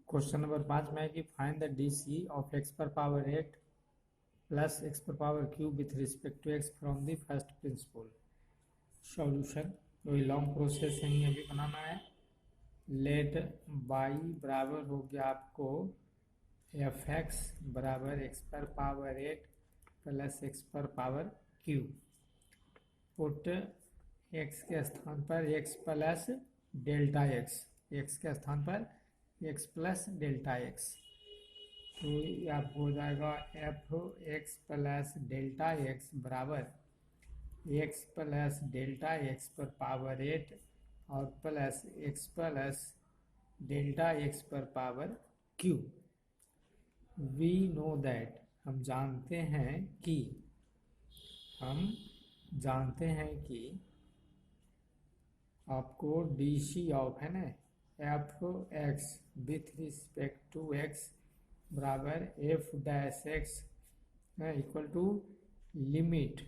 Question number 5 में है कि find the DC of x पर पावर 8 प्लस एक्स पर power cube with respect to x from the first principle. Solution वही long process है, अभी बनाना है। लेट बाई बराबर हो गया आपको एफ एक्स बराबर एक्स पर पावर 8 प्लस एक्स पर पावर क्यूब। पुट एक्स के स्थान पर x plus delta x, x के स्थान पर एक्स प्लस डेल्टा एक्स, तो ये आपको हो जाएगा f x plus delta x बराबर एक्स प्लस डेल्टा एक्स पर पावर 8 और plus x plus delta x पर power q. We know that, हम जानते हैं कि आपको डी सी ऑफ है ना f x with respect to x बराबर f dash x equal to limit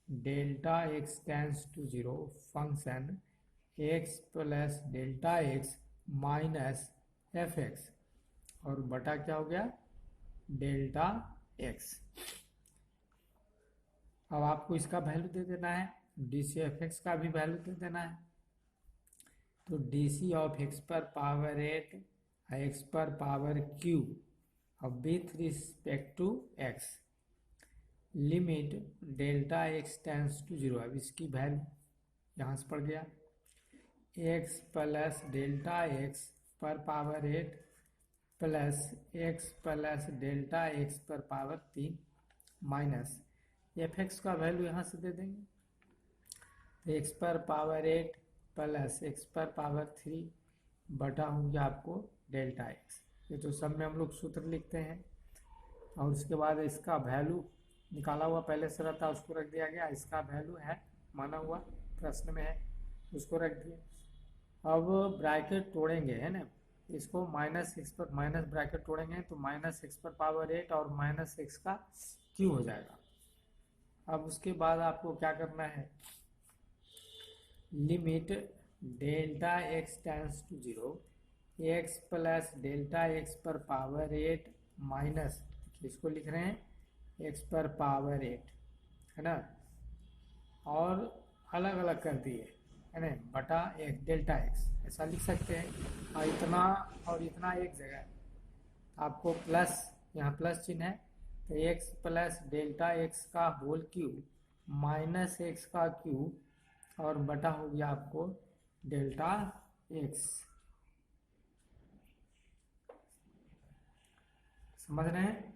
delta x tends to 0 function x plus delta x minus f x और बटा क्या हो गया डेल्टा एक्स। अब आपको इसका वैल्यू दे देना है, डी सी एफ एक्स का भी वैल्यू दे देना है। तो डी सी ऑफ एक्स पर पावर 8 एक्स पर power cube with respect to x limit delta x tends to 0। अब इसकी वैल्यू यहाँ से पड़ गया एक्स प्लस डेल्टा एक्स पर power 8 plus x plus delta x पर पावर 3 माइनस एफ एक्स का वैल्यू यहाँ से दे देंगे, तो एक्स पर पावर 8 प्लस एक्स पर पावर 3 बटा हो गया आपको डेल्टा एक्स। ये तो सब में हम लोग सूत्र लिखते हैं और उसके बाद इसका वैल्यू निकाला हुआ पहले से रहता है उसको रख दिया गया, इसका वैल्यू है माना हुआ प्रश्न में है उसको रख दिए। अब ब्रैकेट तोड़ेंगे है ना, इसको माइनस एक्स पर माइनस ब्रैकेट तोड़ेंगे तो माइनस एक्स पर पावर 8 और माइनस एक्स का क्यू हो जाएगा। अब उसके बाद आपको क्या करना है, limit delta x tends to 0 x plus delta x पर पावर 8 माइनस इसको लिख रहे हैं एक्स पर पावर 8 है ना, और अलग अलग कर दिए है ना बटा एक डेल्टा एक्स ऐसा लिख सकते हैं। और इतना एक जगह आपको प्लस यहाँ प्लस चिन्ह है तो एक्स प्लस डेल्टा एक्स का होल क्यूब माइनस एक्स का क्यूब और बटा हो गया आपको डेल्टा एक्स। समझ रहे हैं?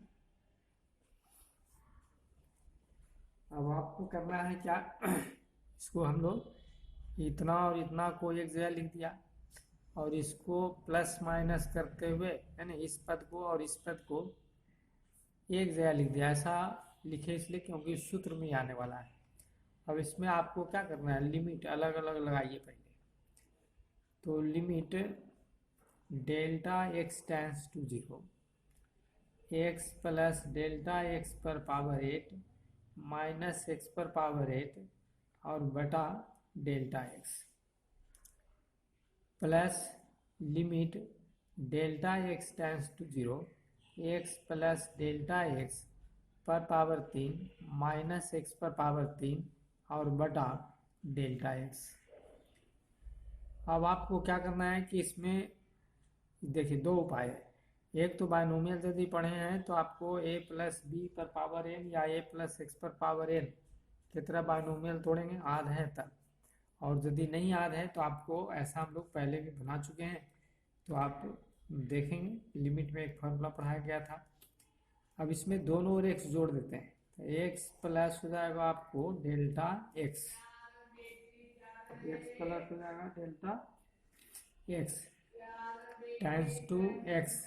अब आपको करना है क्या इसको हम लोग इतना और इतना को एक जगह लिख दिया और इसको प्लस माइनस करते हुए है ना इस पद को और इस पद को एक जगह लिख दिया। ऐसा लिखे इसलिए क्योंकि सूत्र में आने वाला है। अब इसमें आपको क्या करना है, लिमिट अलग अलग लगाइए पहले। तो limit delta x tends to 0 x plus delta x पर पावर 8 माइनस एक्स पर पावर 8 और बटा delta x plus limit delta x tends to 0 x plus delta x पर पावर 3 माइनस एक्स पर पावर 3 और बटा डेल्टा एक्स। अब आपको क्या करना है कि इसमें देखिए दो उपाय है। एक तो बायनोमियल यदि पढ़े हैं तो आपको a प्लस बी पर पावर n या a प्लस एक्स पर पावर n की तरह बायनोमियल तोड़ेंगे, याद है तब। और यदि नहीं याद है तो आपको ऐसा हम लोग पहले भी बना चुके हैं तो आप देखेंगे लिमिट में एक फॉर्मूला पढ़ाया गया था। अब इसमें दोनों और एक्स जोड़ देते हैं तो एक्स प्लस हो जाएगा आपको डेल्टा एक्स, एक्स प्लस हो जाएगा delta x times two x,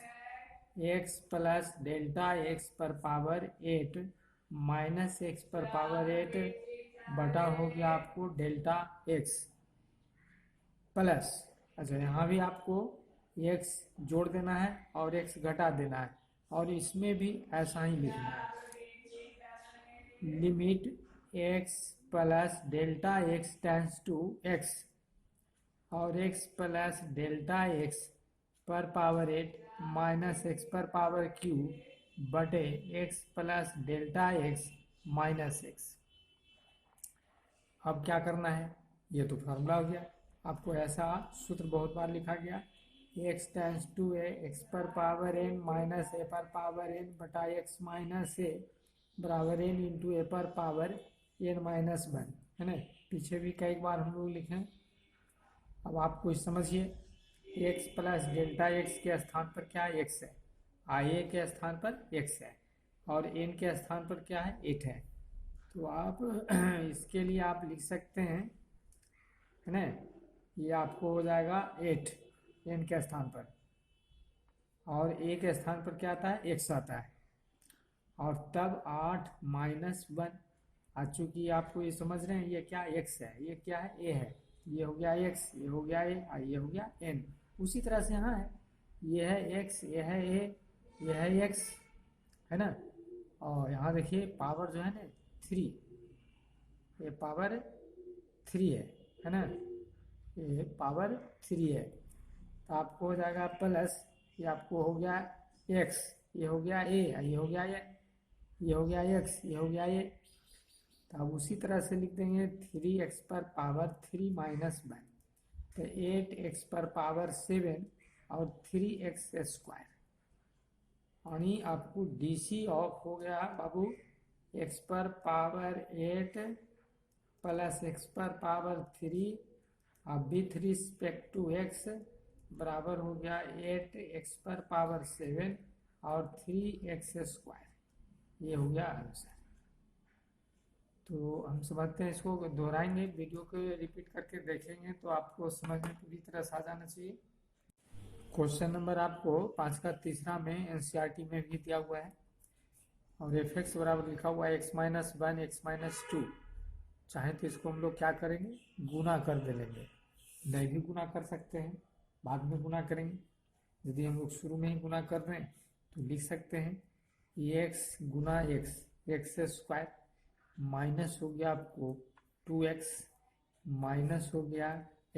x plus delta x पर पावर 8 माइनस एक्स पर पावर 8 बटा हो गया आपको डेल्टा एक्स प्लस, अच्छा यहाँ भी आपको एक्स जोड़ देना है और एक्स घटा देना है और इसमें भी ऐसा ही लिखना है। Limit x plus delta x tends to x और एक्स प्लस डेल्टा एक्स पर पावर 8 माइनस एक्स पर पावर क्यू बटे x plus delta x minus x. अब क्या करना है, ये तो फार्मूला हो गया। आपको ऐसा सूत्र बहुत बार लिखा गया, x tends to a x पर पावर एन माइनस ए पर पावर एन बटा एक्स माइनस ए बराबर एन इंटू ए पर पावर एन माइनस वन, है ना। पीछे भी कई बार हम लोग लिखे। अब आप कुछ समझिए, एक्स प्लस डेल्टा एक्स के स्थान पर क्या है, एक्स है, आई के स्थान पर एक्स है, और एन के स्थान पर क्या है, 8 है। तो आप इसके लिए आप लिख सकते हैं, है ना, ये आपको हो जाएगा 8 एन के स्थान पर, और ए के स्थान पर क्या आता है, एक्स आता है, और तब 8 माइनस 1। आज चूंकि आपको ये समझ रहे हैं ये क्या एक्स है, ये क्या है, ए है, ये हो गया एक्स, ये हो गया ए, ये हो गया एन। उसी तरह से यहाँ है, ये है एक्स, ये है ए, ये है एक्स, है ना। और यहाँ देखिए पावर जो है ना 3, ये पावर 3 है ना, ये पावर 3 है। तो आपको हो जाएगा प्लस, ये आपको हो गया एक्स, ये हो गया ए, ये हो गया ये हो गया एक्स, ये हो गया ये। तो अब उसी तरह से लिख देंगे 3x पर पावर 3 माइनस 1, तो 8x पर पावर 7 और 3x स्क्वायर। यानी आपको डीसी ऑफ हो गया बाबू x पर पावर 8 प्लस x पर पावर 3 अब विथ रिस्पेक्ट टू x बराबर हो गया 8x पर पावर 7 और 3x स्क्वायर। ये हो गया आंसर। तो हम समझते हैं, इसको दोहराएंगे, वीडियो को रिपीट करके देखेंगे तो आपको समझ में पूरी तरह से आ जाना चाहिए। क्वेश्चन नंबर आपको 5 का तीसरा में एनसीईआरटी में भी दिया हुआ है, और एफ एक्स बराबर लिखा हुआ है एक्स माइनस 1 एक्स माइनस 2। चाहे तो इसको हम लोग क्या करेंगे, गुना कर दे लेंगे, नहीं भी गुना कर सकते हैं, बाद में गुना करेंगे। यदि हम लोग शुरू में ही गुना कर रहे हैं तो लिख सकते हैं एक्स गुना एक्स, एक्स स्क्वायर माइनस हो गया आपको 2x माइनस हो गया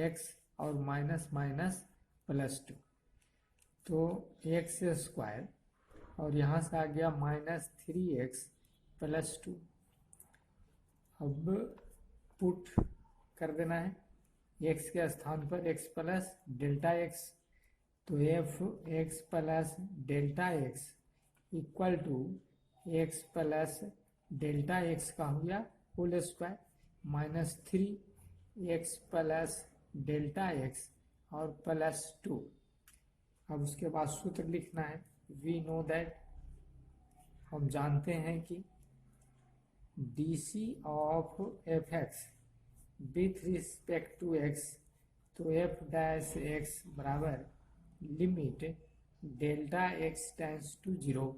x और माइनस माइनस प्लस 2, तो एक्स स्क्वायर और यहाँ से आ गया माइनस 3x प्लस 2। अब पुट कर देना है x के स्थान पर x प्लस डेल्टा x, तो f x plus delta x equal to x plus delta x का हो गया whole square minus 3x plus delta x और प्लस 2। अब उसके बाद सूत्र लिखना है, वी नो दैट, हम जानते हैं कि d of f x with respect to x, तो एफ डैश एक्स बराबर limit delta x tends to 0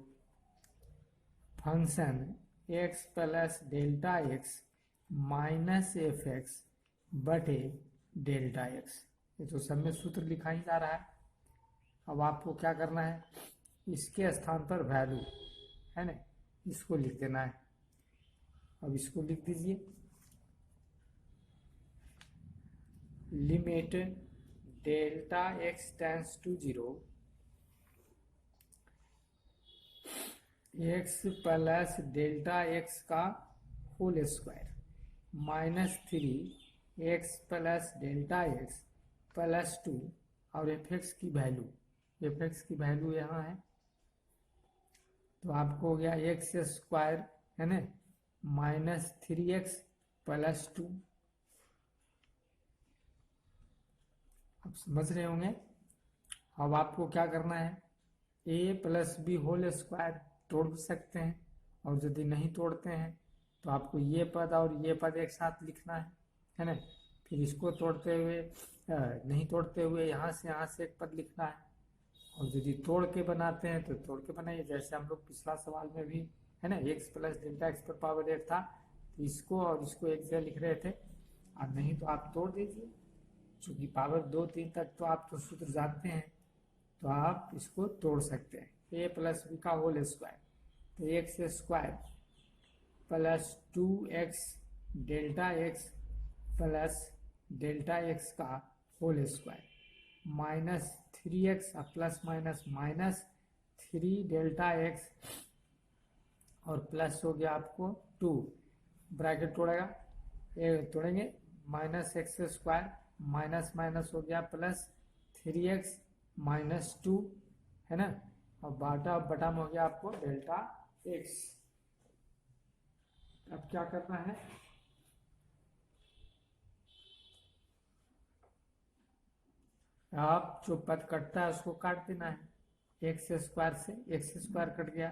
function x plus delta x minus f x बटे डेल्टा एक्स। ये तो सब में सूत्र लिखा ही जा रहा है। अब आपको क्या करना है, इसके स्थान पर वैल्यू है ना, इसको लिख देना है। अब इसको लिख दीजिए, limit delta x tends to 0 x plus delta x का whole square minus 3x plus delta x plus 2 और एफ एक्स की वैल्यू यहाँ है, तो आपको हो गया एक्स स्क्वायर है ना माइनस 3x प्लस 2। आप समझ रहे होंगे। अब आपको क्या करना है, a plus b whole square तोड़ भी सकते हैं, और यदि नहीं तोड़ते हैं तो आपको ये पद और ये पद एक साथ लिखना है ना। फिर इसको तोड़ते हुए नहीं तोड़ते हुए यहाँ से एक पद लिखना है, और यदि तोड़ के बनाते हैं तो तोड़ के बनाइए, जैसे हम लोग पिछला सवाल में भी है ना एक्स प्लस डेल्टा एक्स पर पावर 8 था, तो इसको और इसको एक जगह लिख रहे थे। और नहीं तो आप तोड़ दीजिए, चूँकि पावर 2 3 तक तो आप तो सूत्र जानते हैं, तो आप इसको तोड़ सकते हैं। ए प्लस बी का होल स्क्वायर, तो x square plus 2x delta x plus delta x का whole square minus 3x plus minus minus 3 delta x और प्लस हो गया आपको 2, ब्रैकेट तोड़ेगा, ये तोड़ेंगे, minus x square minus minus हो गया प्लस 3x माइनस 2, है ना, और बटा में हो गया आपको डेल्टा एक्स। अब क्या करना है, आप जो पद कटता है उसको काट देना है, एक्स स्क्वायर से एक्स स्क्वायर कट गया,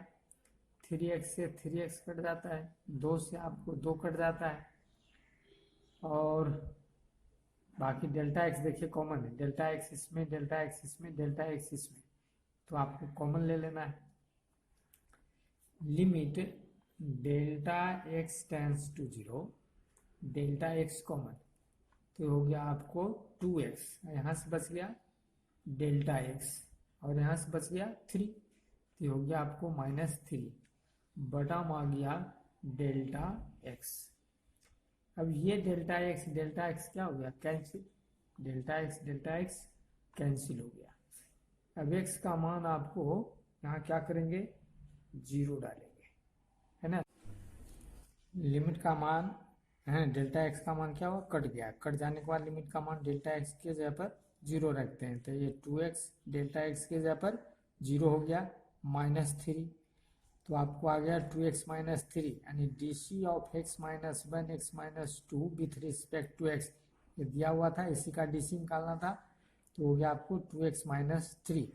3x से 3x कट जाता है, 2 से आपको 2 कट जाता है, और बाकी डेल्टा एक्स देखिए कॉमन है, डेल्टा एक्स इसमें, डेल्टा एक्स इसमें, डेल्टा एक्स इसमें, तो आपको कॉमन ले लेना है। Limit delta x tends to 0, delta x common, तो हो गया आपको 2x, यहाँ से बच गया डेल्टा एक्स और यहाँ से बच गया 3, तो हो गया आपको -3 बटा में आ गया डेल्टा एक्स। अब ये डेल्टा एक्स क्या हो गया, कैंसिल, डेल्टा एक्स कैंसिल हो गया। अब एक्स का मान आपको यहाँ क्या करेंगे, 0 डालेंगे, है ना, लिमिट का मान है, डेल्टा एक्स का मान क्या हुआ, कट गया, कट जाने के बाद लिमिट का मान डेल्टा एक्स के जगह पर 0 रखते हैं, तो ये 2x डेल्टा एक्स के जगह पर 0 हो गया, -3, तो आपको आ गया 2x माइनस 3, यानी DC of x minus 1 x minus 2 with respect to x, ये दिया हुआ था, इसी का DC निकालना था, तो हो गया आपको 2x माइनस 3,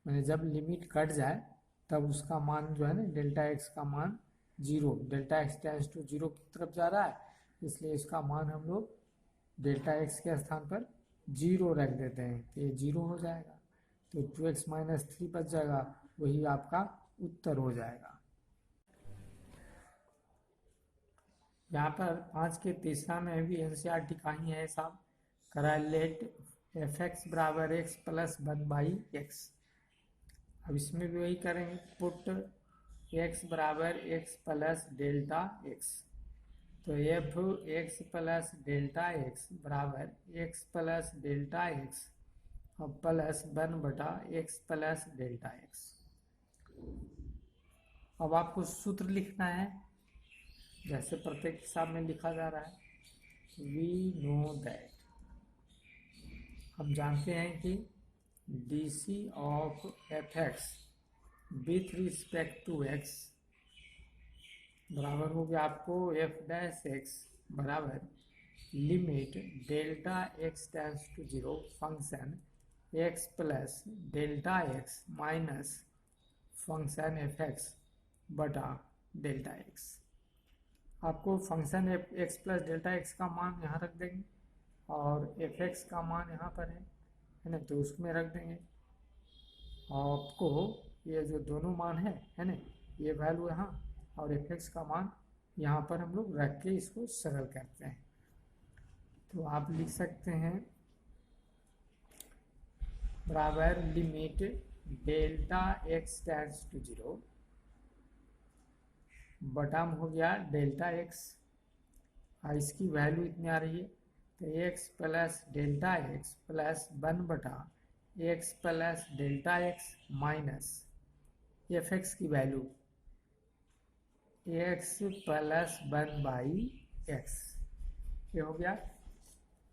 मैंने जब लिमिट कट जाए तब उसका मान जो है ना, डेल्टा एक्स का मान 0, डेल्टा एक्स टेंस टू 0 की तरफ जा रहा है, इसलिए इसका मान हम लोग डेल्टा एक्स के स्थान पर 0 रख देते हैं, तो ये 0 हो जाएगा, तो 2x माइनस 3 बच जाएगा, वही आपका उत्तर हो जाएगा। यहाँ पर 5 के तीसरा में भी NCERT का ही है साहब, करा लेट fx बराबर x प्लस 1/x। अब इसमें भी वही करेंगे, पुट x बराबर x प्लस डेल्टा x, तो f x plus delta x बराबर x प्लस डेल्टा x और plus 1/x plus delta x। अब आपको सूत्र लिखना है, जैसे प्रत्येक हिसाब में लिखा जा रहा है, वी नो दैट, हम जानते हैं कि DC of fx with respect to x बराबर हो गया आपको f डैश x बराबर limit delta x tends to 0 function x plus delta x minus function fx बटा डेल्टा x। आपको function x plus delta x का मान यहाँ रख देंगे और fx का मान यहाँ पर है ना, तो उसमें रख देंगे, आपको ये जो दोनों मान है ना, ये वैल्यू यहाँ और fx का मान यहाँ पर हम लोग रख के इसको सरल करते हैं, तो आप लिख सकते हैं बराबर limit delta x tends to 0 बटा में हो गया डेल्टा x, इसकी वैल्यू इतनी आ रही है, तो x plus delta x plus 1/x plus delta x minus fx की वैल्यू x प्लस 1/x, ये हो गया।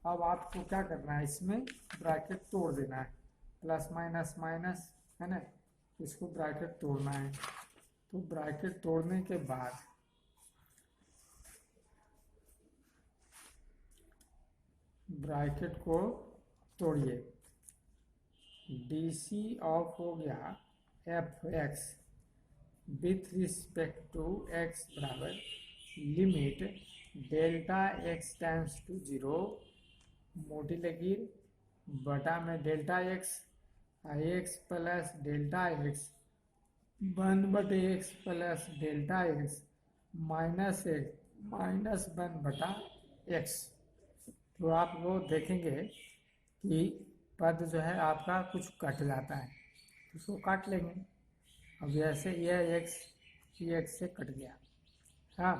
अब आपको क्या करना है, इसमें ब्रैकेट तोड़ देना है, प्लस माइनस माइनस है ना, इसको ब्रैकेट तोड़ना है, तो ब्रैकेट तोड़ने के बाद ब्रैकेट को तोड़िए, DC ऑफ हो गया fx with respect to x बराबर limit delta x tends to 0 मोटी लकीर बटा में delta x plus delta x 1/x plus delta x minus 1/x। तो आप वो देखेंगे कि पद जो है आपका कुछ कट जाता है, उसको काट लेंगे। अब जैसे यह x से कट गया, हाँ,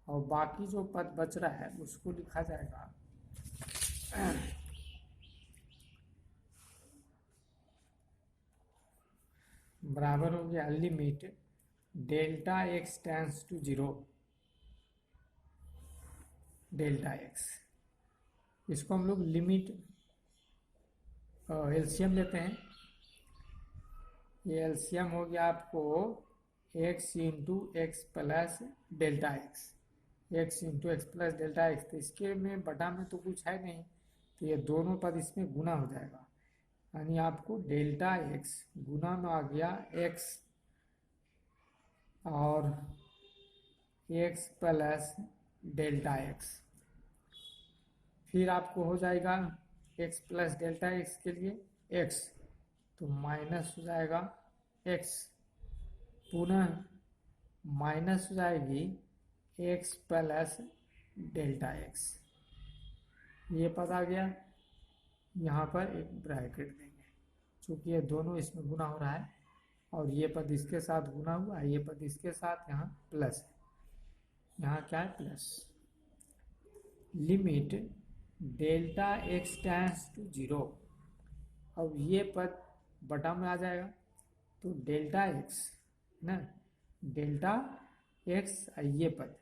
और बाकी जो पद बच रहा है उसको लिखा जाएगा बराबर हो गया limit delta x tends to 0, delta x. इसको हम लोग लिमिट एलसीएम लेते हैं। ये एलसीएम हो गया आपको x into x plus delta x, x into x plus delta x. तो इसके में बटा में तो कुछ है नहीं, तो ये दोनों पद इसमें गुना हो जाएगा, यानी आपको डेल्टा एक्स गुना में आ गया एक्स और एक्स प्लस डेल्टा एक्स। फिर आपको हो जाएगा एक्स प्लस डेल्टा एक्स के लिए एक्स, तो माइनस हो जाएगा एक्स, पुनः माइनस हो जाएगी एक्स प्लस डेल्टा एक्स। ये पद आ गया, यहाँ पर एक ब्रैकेट देंगे क्योंकि ये दोनों इसमें गुना हो रहा है और ये पद इसके साथ गुना हुआ है, ये पद इसके साथ यहाँ प्लस है, यहाँ क्या है plus. Limit delta x tends to 0, अब ये पद बटा में आ जाएगा, तो डेल्टा एक्स ना, डेल्टा एक्स ये पद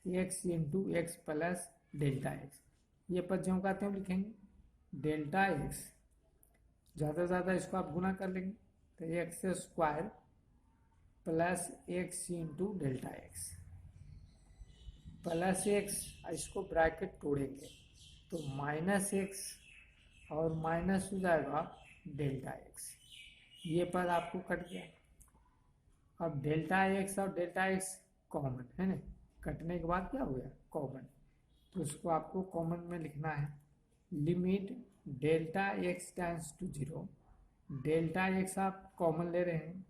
x into x plus delta x, ये पद जो कहते हैं लिखेंगे डेल्टा एक्स, ज़्यादा से ज़्यादा इसको आप गुना कर लेंगे तो x square plus x into delta x plus x, इसको ब्रैकेट तोड़ेंगे तो माइनस एक्स और माइनस हो जाएगा डेल्टा एक्स, ये पद आपको कट गया। अब डेल्टा एक्स और डेल्टा एक्स कॉमन है ना, कटने के बाद क्या हो गया कॉमन, तो उसको आपको कॉमन में लिखना है। Limit delta x tends to 0, delta x आप कॉमन ले रहे हैं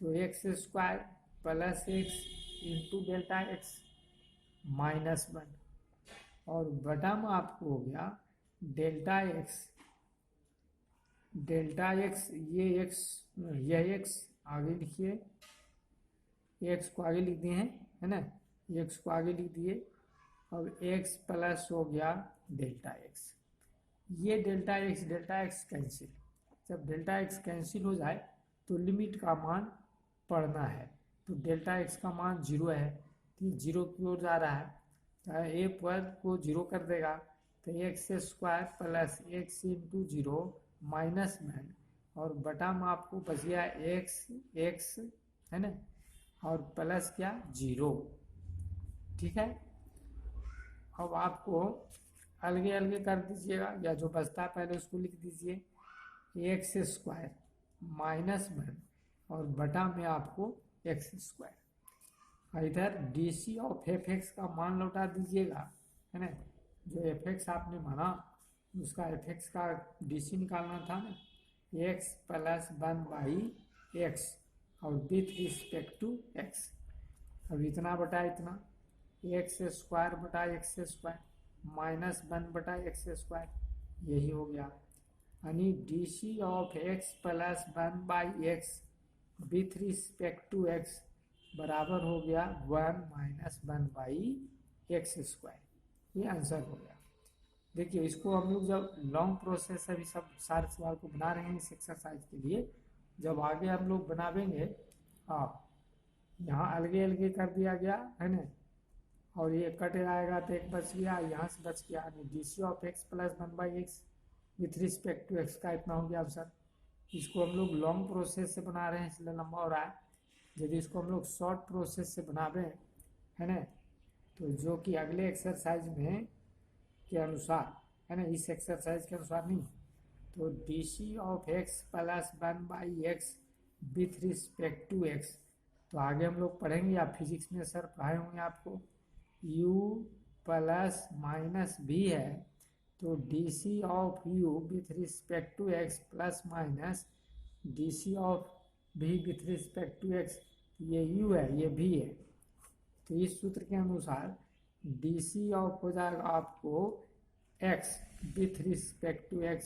तो x square plus x into delta x minus 1, और बटा में आपको हो गया डेल्टा एक्स, डेल्टा एक्स ये एक्स, यह एक्स आगे लिखिए, एक्स को आगे लिख दिए हैं है ना, एक्स को आगे लिख दिए, अब एक्स प्लस हो गया डेल्टा एक्स। ये डेल्टा एक्स कैंसिल, जब डेल्टा एक्स कैंसिल हो जाए तो लिमिट का मान पढ़ना है, तो डेल्टा एक्स का मान 0 है, तो 0 की ओर जा रहा है, ए पद को 0 कर देगा, तो x square plus x into 0 minus 1, और बटा में आपको बच गया एक्स है ना, और प्लस क्या 0, ठीक है। अब आपको अलगे अलगे कर दीजिएगा, या जो बचता है पहले उसको लिख दीजिए एक्स स्क्वायर माइनस 1 और बटा में आपको एक्स स्क्वायर। इधर D C of f x का मान लौटा दीजिएगा है ना, जो एफ एक्स आपने माना उसका एफ एक्स का डी सी निकालना था ना, एक्स प्लस 1 बाई एक्स और विथ रिस्पेक्ट टू एक्स। अब इतना बटा इतना, एक्स स्क्वायर बटा एक्स स्क्वायर माइनस 1 बटा एक्स स्क्वायर, यही हो गया, यानी D C of x plus 1 by x with respect to x बराबर हो गया 1 माइनस 1 बाई एक्स स्क्वायर। ये आंसर हो गया। देखिए इसको हम लोग जब लॉन्ग प्रोसेस अभी सब सारे सवाल को बना रहे हैं इस एक्सरसाइज के लिए, जब आगे हम लोग बनावेंगे, यहाँ अलगे अलगे कर दिया गया है ना, और ये कट आएगा तो एक बच गया, यहाँ से बच गया, D C of x plus 1 by x with respect to x का इतना हो गया आंसर। इसको हम लोग लॉन्ग प्रोसेस से बना रहे हैं इसलिए लंबा हो रहा है, यदि इसको हम लोग शॉर्ट प्रोसेस से बनावे है ना, तो जो कि अगले एक्सरसाइज में के अनुसार है ना, इस एक्सरसाइज के अनुसार नहीं, तो D C of x plus 1 by x with respect to x, तो आगे हम लोग पढ़ेंगे, या फिजिक्स में सर पढ़ाए होंगे आपको u प्लस माइनस भी है, तो D C of u with respect to x plus minus D C of v with respect to x, ये u है ये भी है, तो इस सूत्र के अनुसार डी सी ऑफ हो जाएगा आपको x with respect to x,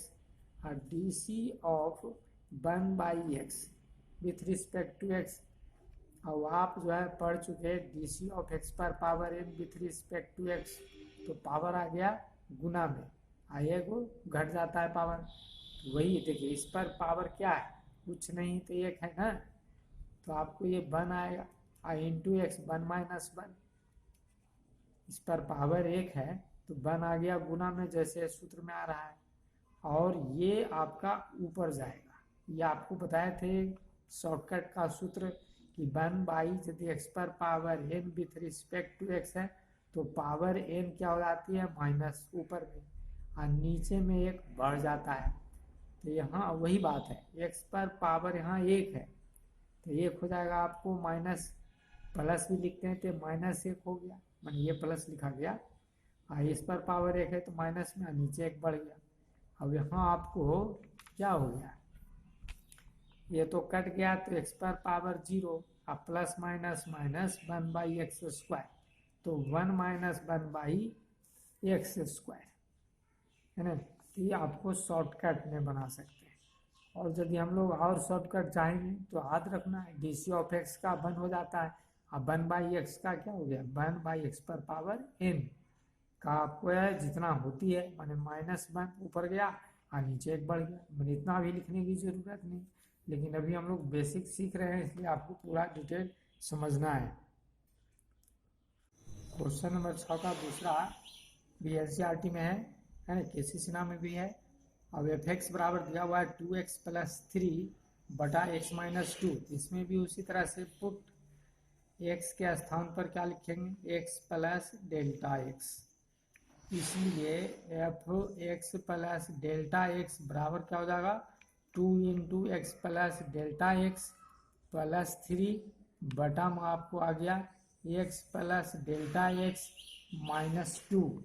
और D C of 1 by x with respect to x। अब आप जो है पढ़ चुके हैं डी सी ऑफ एक्स पर power n with respect to x, तो पावर आ गया गुना में, आइए को घट जाता है पावर, वही देखिए इस पर पावर क्या है कुछ नहीं तो एक है ना, तो आपको ये 1 आएगा, इंटू एक्स 1 माइनस 1, इस पर पावर 1 है तो 1 आ गया गुना में, जैसे सूत्र में आ रहा है, और ये आपका ऊपर जाएगा। ये आपको बताए थे शॉर्टकट का सूत्र कि 1 यदि एक्स पर power n with respect to x है तो पावर n क्या हो जाती है, माइनस ऊपर में, और नीचे में एक बढ़ जाता है। तो यहाँ वही बात है, एक्स पर पावर यहाँ 1 है तो 1 हो जाएगा, आपको माइनस प्लस भी लिखते हैं तो -1 हो गया, मैंने ये प्लस लिखा गया, और इस पर पावर 1 है तो माइनस में नीचे 1 बढ़ गया। अब यहाँ आपको क्या हो गया, ये तो कट गया तो एक्स पर पावर 0, अब प्लस माइनस माइनस 1/x², तो 1 माइनस 1/x², है ना। तो ये आपको शॉर्टकट में बना सकते हैं। और यदि हम लोग और शॉर्टकट चाहेंगे तो याद रखना है डी ऑफ एक्स का 1 हो जाता है, अब 1/x का क्या हो गया, 1/x पर पावर n का आपको है जितना होती है, माने -1 ऊपर गया और नीचे 1 बढ़ गया, मैंने इतना भी लिखने की जरूरत नहीं, लेकिन अभी हम लोग बेसिक सीख रहे हैं इसलिए आपको पूरा डिटेल समझना है। क्वेश्चन नंबर 6 का दूसरा भी एनसीईआरटी में है ना, केसी सिन्हा में भी है। अब एफ एक्स बराबर दिया हुआ है 2x + 3 बटा x - 2, इसमें भी उसी तरह से पुट x के स्थान पर क्या लिखेंगे, x + Δx, इसलिए F x plus delta x बराबर क्या हो जाएगा, 2 × x + Δx + 3 बटा में आपको आ गया x + Δx - 2।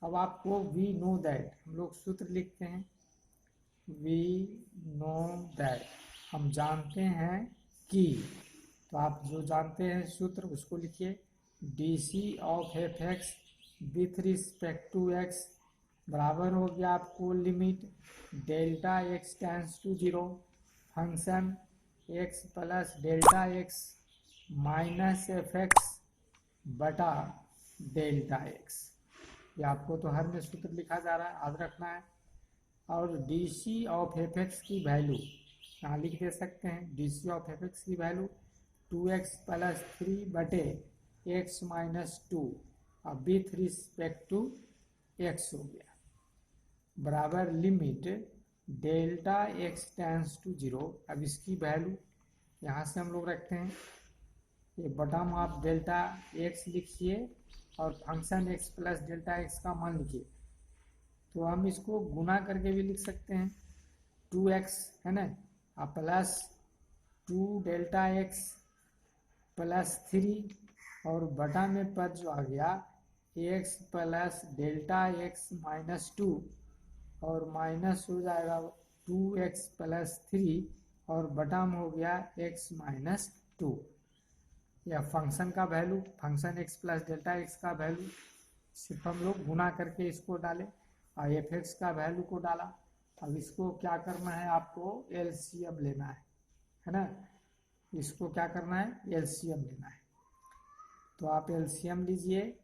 अब आपको वी नो दैट, हम लोग सूत्र लिखते हैं, वी नो दैट, हम जानते हैं कि, तो आप जो जानते हैं सूत्र उसको लिखिए, d of f x with respect to x बराबर हो गया आपको limit Δx tends to 0 function x + Δx - f x बटा Δx। ये आपको तो हर में सूत्र लिखा जा रहा है, याद रखना है। और डी ऑफ एफ एक्स की वैल्यू यहाँ लिख दे सकते हैं, डी ऑफ एफ एक्स की वैल्यू 2x + 3 बटे x - 2 अब विथ रिस्पेक्ट टू x हो गया, बराबर लिमिट Δx टेंड्स टू 0। अब इसकी वैल्यू यहाँ से हम लोग रखते हैं, ये बटा में आप Δx लिखिए और फंक्शन x + Δx का मान लिखिए, तो हम इसको गुना करके भी लिख सकते हैं, 2x है ना, अब प्लस 2 Δx + 3 और बटा में पद जो आ गया x + Δx - 2 और माइनस हो जाएगा 2x + 3 और बटा में हो गया x - 2। या फंक्शन का वैल्यू, फंक्शन x + Δx का वैल्यू सिर्फ हम लोग गुना करके इसको डालें और एफ एक्स का वैल्यू को डाला। अब इसको क्या करना है, आपको एलसीएम लेना है ना, इसको क्या करना है, एलसीएम लेना है। तो आप एलसीएम लीजिए,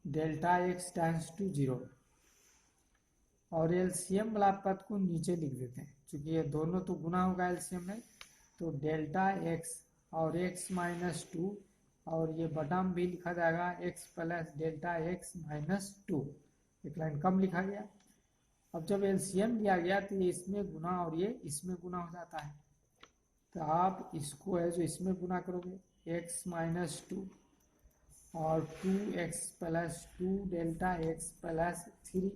Δx टेंड्स टू 0 और एलसीएम वाला पद को नीचे लिख देते हैं, क्योंकि ये दोनों तो गुना होगा एलसीएम में, तो Δx और x - 2 और ये बटा में भी लिखा जाएगा x + Δx - 2, एक लाइन कम लिखा गया। अब जब एलसीएम लिया गया तो ये इसमें गुना और ये इसमें गुना हो जाता है, तो आप इसको है जो इसमें गुना करोगे x - 2 और 2x + 2 Δx + 3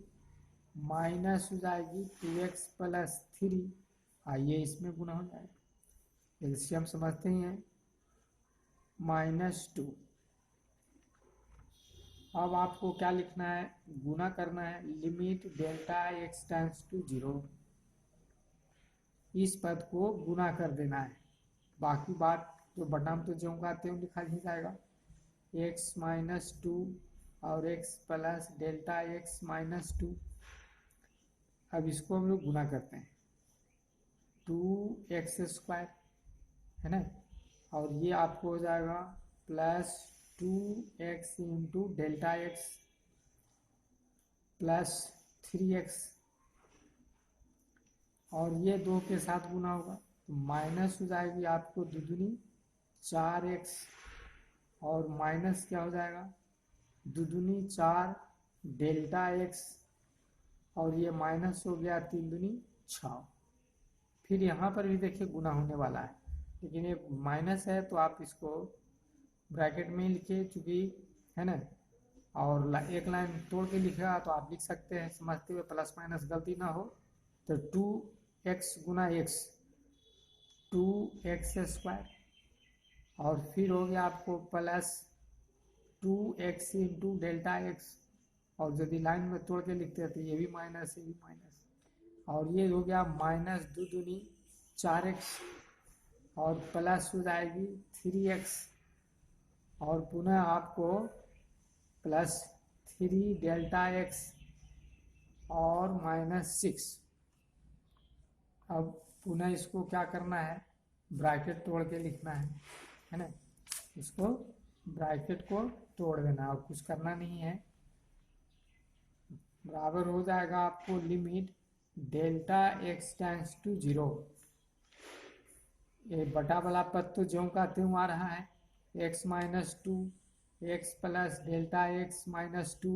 माइनस हो जाएगी 2x + 3, आइए इसमें गुना हो जाएगा, एलसीएम समझते ही हैं, -2। अब आपको क्या लिखना है, गुना करना है, लिमिट Δx टेंड्स टू 0, इस पद को गुना कर देना है, बाकी बात जो बटा में तो जो आते हैं लिखा ही जाएगा, x - 2 और x + Δx - 2। अब इसको हम लोग गुना करते हैं, 2x² है ना, और ये आपको हो जाएगा +2x × Δx + 3x और ये 2 के साथ गुना होगा तो माइनस हो जाएगी आपको दुगुनी 4x और माइनस क्या हो जाएगा दुगुनी 4 डेल्टा x और ये माइनस हो गया 3 दूनी 6। फिर यहाँ पर भी देखिए गुना होने वाला है, लेकिन ये माइनस है तो आप इसको ब्रैकेट में ही लिखिए चूंकि है ना, और एक लाइन तोड़ के लिखेगा तो आप लिख सकते हैं समझते हुए, प्लस माइनस गलती ना हो। तो 2x गुना x 2x² और फिर हो गया आपको plus 2x into delta x, और यदि लाइन में तोड़ के लिखते हैं तो ये भी माइनस ये भी माइनस, और ये हो गया माइनस 2 दूनी 4x और प्लस हो जाएगी 3x और पुनः आपको प्लस 3 डेल्टा x और माइनस 6। अब पुनः इसको क्या करना है ब्रैकेट तोड़ के लिखना है ना, इसको ब्रैकेट को तोड़ देना और कुछ करना नहीं है। बराबर हो जाएगा आपको limit delta x tends to 0, ये बटा वाला पद तो ज्यों का त्यों आ रहा है, x minus 2 x plus delta x minus 2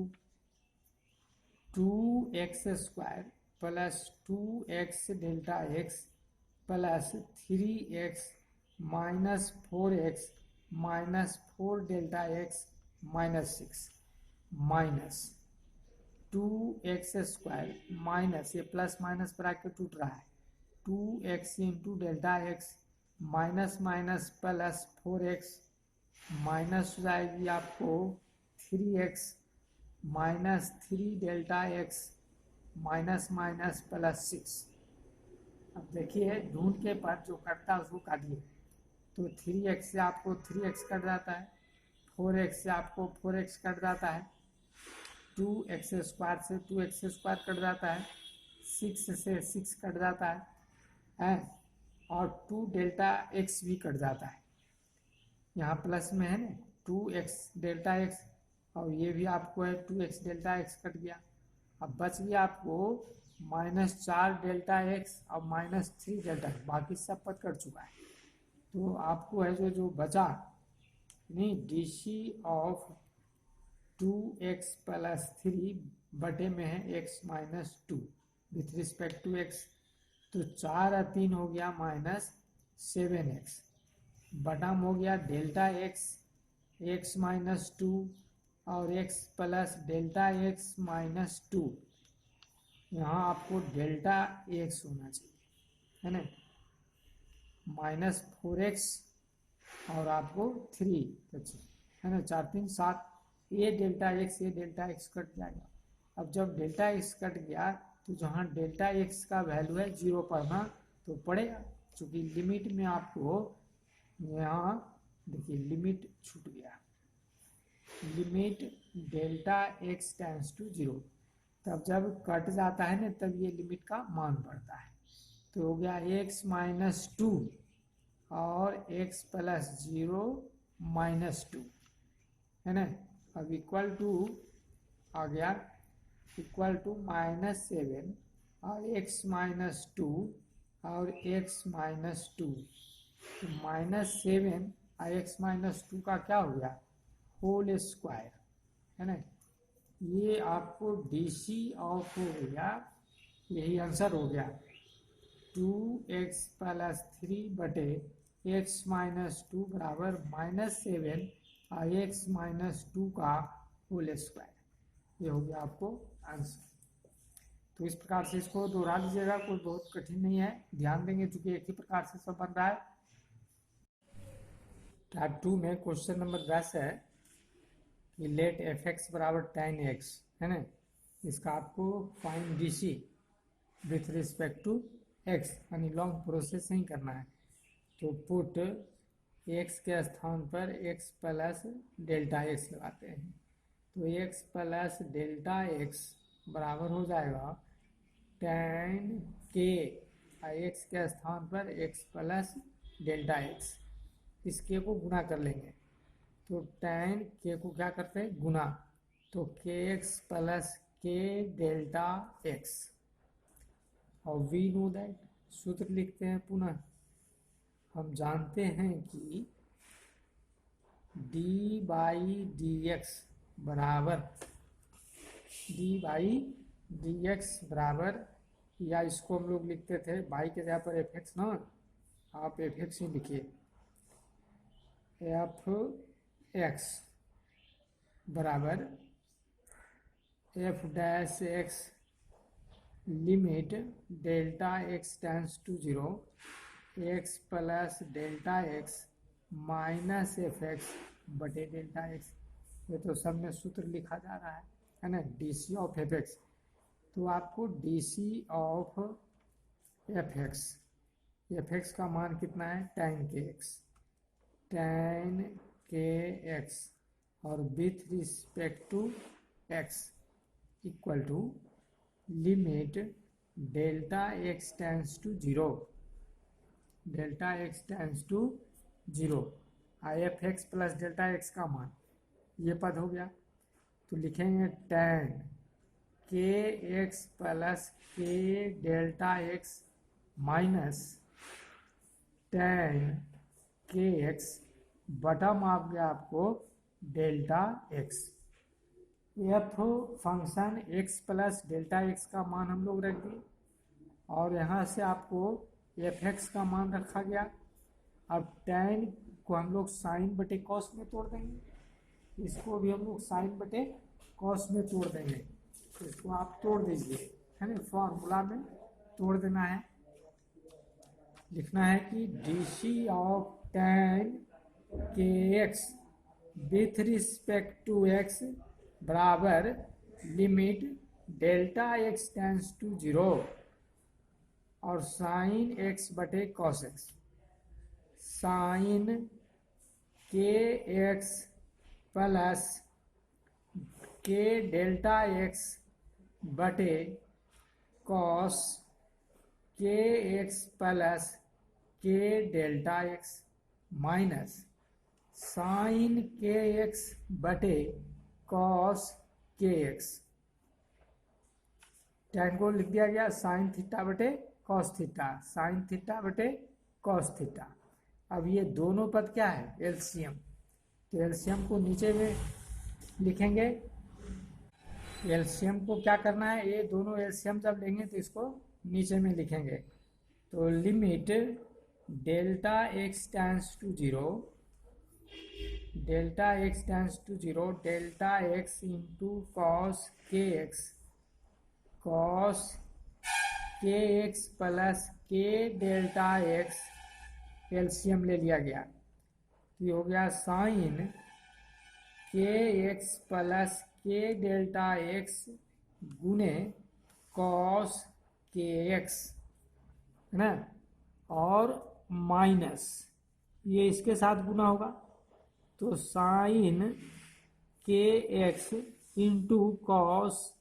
2x² plus 2x delta x plus 3x minus 4x minus 4 delta x minus 6 minus 2x² minus ये प्लस माइनस ब्रैकेट टूट रहा है 2x into delta x minus minus plus 4x minus हो जाएगी आपको 3x minus 3 delta x minus minus plus 6। अब देखिए ढूंढ के पर जो कटता है उसको काटिए, तो 3x से आपको 3x कट जाता है, 4x से आपको 4x कट जाता है, 2x² से 2x² कट जाता है, 6 से 6 कट जाता है और 2 डेल्टा x भी कट जाता है, यहाँ प्लस में है ना 2x डेल्टा x और ये भी आपको है 2x डेल्टा x कट गया। अब बच गया आपको -4 डेल्टा x और -3 डेल्टा x, बाकी सब पद कट चुका है। तो आपको है जो बचा नहीं DC ऑफ 2x प्लस 3 बटे में है x minus 2 with respect to x, तो 4 और 3 हो गया -7x, बटम हो गया डेल्टा x माइनस 2 और x plus delta x minus 2, यहाँ आपको डेल्टा x होना चाहिए है ना, -4x और आपको 3 है ना, 4 3 7, ये डेल्टा x कट जाएगा। अब जब डेल्टा x कट गया तो जहाँ डेल्टा x का वैल्यू है 0 पढ़ना तो पड़ेगा, क्योंकि लिमिट में आपको यहाँ देखिए लिमिट छूट गया, limit delta x tends to 0, तब जब कट जाता है ना तब ये लिमिट का मान बढ़ता है। तो हो गया x माइनस 2 और x प्लस 0 माइनस 2 है ना, अब इक्वल टू आ गया इक्वल टू -7 और x माइनस 2 और x माइनस 2, तो -7 और x माइनस 2 का क्या हो गया होल स्क्वायर है ना, ये आपको DC ऑफ हो गया, यही आंसर हो गया 2x प्लस 3 बटे x माइनस 2 बराबर -7 और x माइनस 2 का होल स्क्वायर, ये हो गया आपको आंसर। तो इस प्रकार से इसको दोहरा लीजिएगा, कोई बहुत कठिन नहीं है, ध्यान देंगे चूंकि एक ही प्रकार से सब बन रहा है। टाइप 2 में क्वेश्चन नंबर 10 है कि लेट fx बराबर tan x है ना, इसका आपको find DC with respect to x, यानी लॉन्ग प्रोसेस नहीं करना है। तो पुट x के स्थान पर x प्लस डेल्टा x लगाते हैं, तो x प्लस डेल्टा x बराबर हो जाएगा tan k, x के स्थान पर x प्लस डेल्टा x, इस k को गुना कर लेंगे, तो tan k को क्या करते हैं गुना, तो kx plus k delta x और वी नो दैट सूत्र लिखते हैं पुनः हम जानते हैं कि डी बाई डी एक्स बराबर या इसको हम लोग लिखते थे बाई के जगह पर एफ एक्स ना, आप एफ एक्स ही लिखिए, एफ एक्स बराबर f dash x limit delta x tends to 0 x plus delta x minus f x बटे डेल्टा एक्स। ये तो सब में सूत्र लिखा जा रहा है ना, D C of f x. तो आपको D C of f x का मान कितना है, tan के एक्स और with respect to x equal to limit delta x tends to 0 आई f x plus delta x का मान ये पद हो गया। तो लिखेंगे tan के एक्स प्लस के डेल्टा एक्स माइनस tan के एक्स बटम आ गया आपको delta x. F function x plus delta x का मान हम लोग रख दिए और यहाँ से आपको एफ एक्स का मान रखा गया। अब tan को हम लोग साइन बटे कॉस में तोड़ देंगे, इसको भी हम लोग साइन बटे कॉस में तोड़ देंगे। तो इसको आप तोड़ दीजिए, है ना, फॉर्मूला में तोड़ देना है। लिखना है कि डी सी ऑफ tan के x with respect to x बराबर limit delta x tends to 0 और साइन एक्स बटे कॉस एक्स। साइन के एक्स प्लस के डेल्टा एक्स बटे कॉस के एक्स प्लस के डेल्टा एक्स माइनस साइन के एक्स बटे कॉस के एक्स। tan को लिख दिया गया साइन थीटा बटे कॉस थीटा, साइन थीटा बटे कॉस थीटा। अब ये दोनों पद क्या है, एलसीएम। तो एलसीएम को नीचे में लिखेंगे। एलसीएम को क्या करना है, ये दोनों एलसीएम जब लेंगे तो इसको नीचे में लिखेंगे। तो limit delta x tends to 0 delta x into cos के एक्स प्लस के डेल्टा एक्स एलसीएम ले लिया गया। तो ये हो गया साइन के एक्स प्लस के डेल्टा एक्स गुने कॉस के एक्स, है ना, और माइनस ये इसके साथ गुना होगा। तो साइन के एक्स इंटू कॉस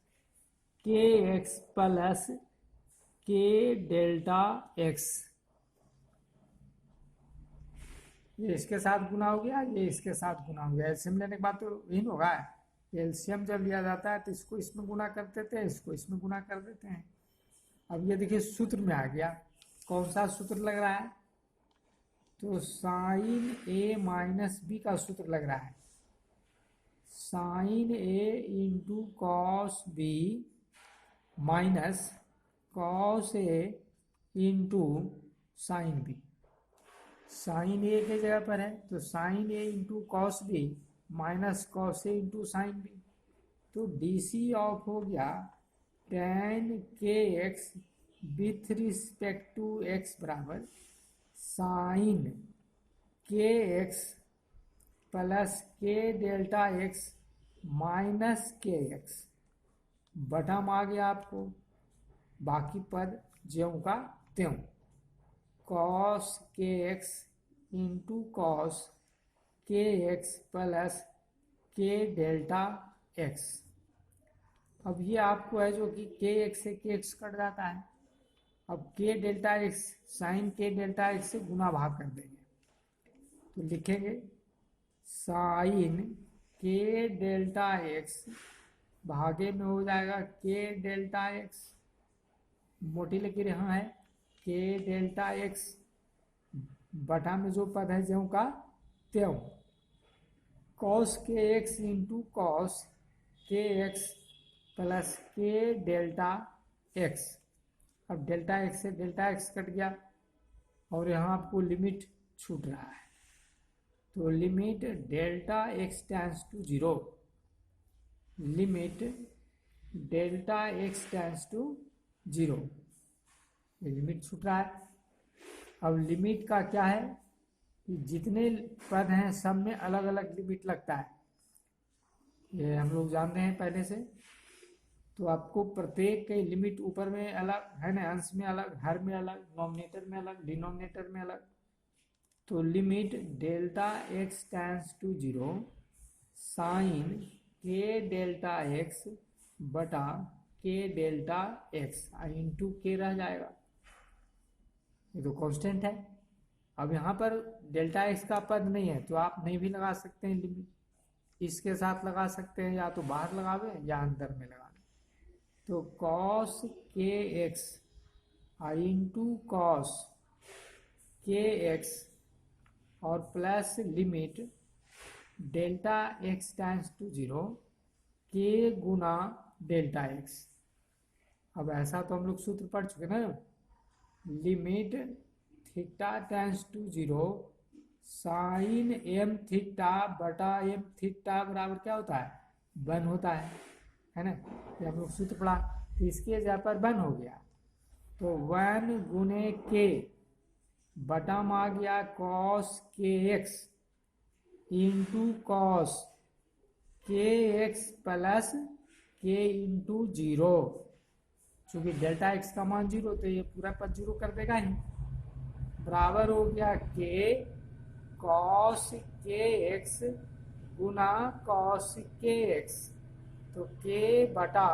के एक्स प्लस के डेल्टा एक्स, ये इसके साथ गुना हो गया, ये इसके साथ गुना हो गया। एलसीएम लेने के बाद तो यही होगा। एलसीएम जब लिया जाता है तो इसको इसमें गुना कर देते हैं, इसको इसमें गुना कर देते हैं। अब ये देखिए सूत्र में आ गया, कौन सा सूत्र लग रहा है, तो साइन ए माइनस बी का सूत्र लग रहा है। Sine A into cos B minus cos A into sine B. Sine A के जगह पर है तो sine A into cos B minus cos A into sine B. तो डी सी ऑफ हो गया tan के x with respect to x बराबर साइन के एक्स प्लस के डेल्टा एक्स माइनस के एक्स बटम आ गया आपको, बाकी पद ज्यों का त्यों, कॉस के एक्स इंटू कॉस के एक्स प्लस के डेल्टा एक्स। अब ये आपको है जो कि के एक्स से के एक्स कट जाता है। अब के delta x sine k delta x से गुना भाग कर देंगे, तो लिखेंगे साइन के डेल्टा एक्स भागे में हो जाएगा के डेल्टा एक्स, मोटी लकीर यहाँ है के डेल्टा एक्स बटा में जो पद है ज्यों का त्यों, कॉस के एक्स इंटू कॉस के एक्स प्लस के डेल्टा एक्स। अब डेल्टा एक्स से डेल्टा एक्स कट गया और यहाँ आपको लिमिट छूट रहा है, तो limit delta x tends to zero, limit delta x tends to zero, ये लिमिट छूट रहा है। अब लिमिट का क्या है कि जितने पद हैं सब में अलग अलग लिमिट लगता है, ये हम लोग जानते हैं पहले से। तो आपको प्रत्येक के लिमिट ऊपर में अलग है ना, अंश में अलग, हर में अलग, नॉमिनेटर में अलग, डिनोमिनेटर में अलग। तो limit delta x tends to zero sine k delta x बटा के डेल्टा एक्स इंटू के रह जाएगा, ये तो कांस्टेंट है। अब यहाँ पर डेल्टा एक्स का पद नहीं है तो आप नहीं भी लगा सकते हैं लिमिट, इसके साथ लगा सकते हैं, या तो बाहर लगावे या अंदर में लगा। तो कॉस के एक्स इंटू कॉस के एक्स और plus limit delta x tends to zero k गुना डेल्टा एक्स। अब ऐसा तो हम लोग सूत्र पढ़ चुके ना, limit theta tends to zero sine m theta बटा एम थीटा बराबर क्या होता है, 1 होता है ना, ये हम लोग सूत्र पढ़ा। तो इसके जगह पर 1 हो गया, तो 1 गुने के बटा में आ गया कॉस के एक्स इंटू कॉस के एक्स प्लस के इंटू जीरो, चूंकि डेल्टा एक्स का मान 0 तो ये पूरा पद 0 कर देगा ही, बराबर हो गया के कॉस के एक्स गुना कॉस के एक्स, तो के बटा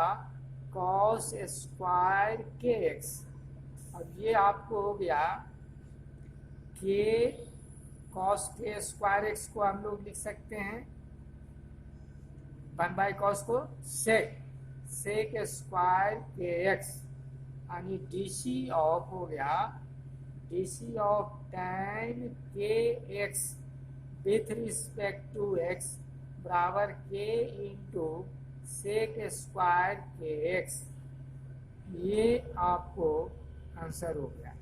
कॉस स्क्वायर के एक्स। अब ये आपको हो गया के कॉस के स्क्वायर एक्स को हम लोग लिख सकते हैं 1/cos को सेक स्क्वायर के एक्स, यानी डीसी ऑफ हो गया डीसी ऑफ tan के x with respect to x बराबर k into sec square k x. ये आपको आंसर हो गया।